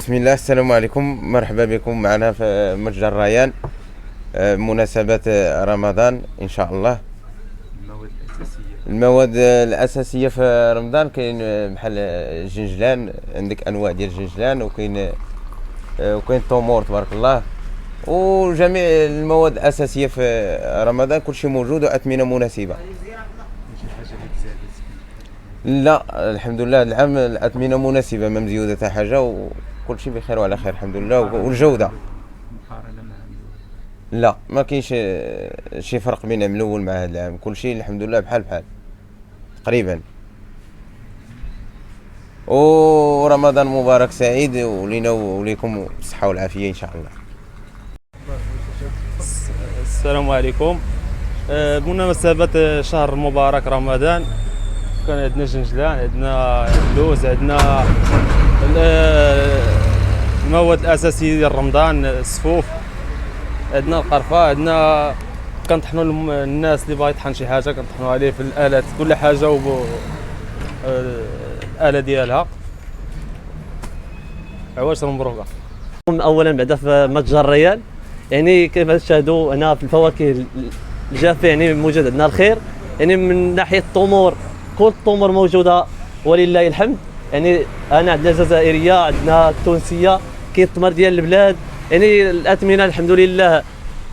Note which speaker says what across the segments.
Speaker 1: بسم الله، السلام عليكم، مرحبا بكم معنا في متجر ريان بمناسبة رمضان إن شاء الله. المواد الأساسية في رمضان كاين بحال الجنجلان، عندك أنواع ديال الجنجلان، وكاين التمور تبارك الله، وجميع المواد الأساسية في رمضان كلشي موجود وأثمنة مناسبة. لا الحمد لله، العام الأثمنة مناسبة، ما مزيودة حتى حاجة، وكلشي بخير وعلى خير الحمد لله. والجودة لا ما كاينش شي فرق بين العام الأول مع هذا العام، كلشي الحمد لله بحال بحال تقريبا. ورمضان مبارك سعيد ولينا وليكم بالصحة والعافية إن شاء الله.
Speaker 2: السلام عليكم. بمناسبة شهر مبارك رمضان كان عندنا جنجلان، عندنا اللوز، عندنا المواد الأساسية ديال رمضان، الصفوف، عندنا القرفة، عندنا كنطحنوا الناس اللي باغي يطحن شي حاجة كنطحنوا عليه في الآلات، كل حاجة الآلة ديالها. عواش مبروكة.
Speaker 3: اولا بعدا في متجر ريان، يعني كيف تشاهدوا هنا في الفواكه الجافه يعني موجود عندنا الخير، يعني من ناحيه التمور كل التمور موجوده ولله الحمد. يعني انا عندنا الجزائريه، عندنا التونسيه، كاين التمر ديال البلاد، يعني الاثمنه الحمد لله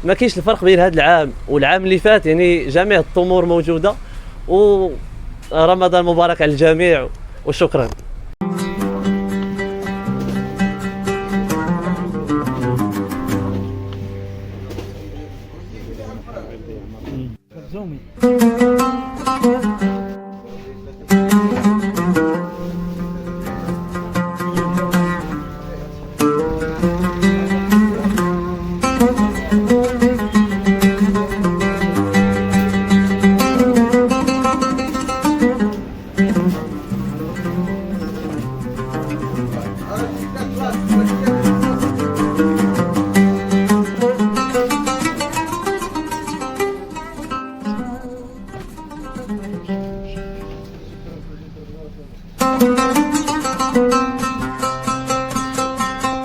Speaker 3: ما كاينش الفرق بين هذا العام والعام اللي فات، يعني جميع التمور موجوده. ورمضان مبارك على الجميع وشكرا.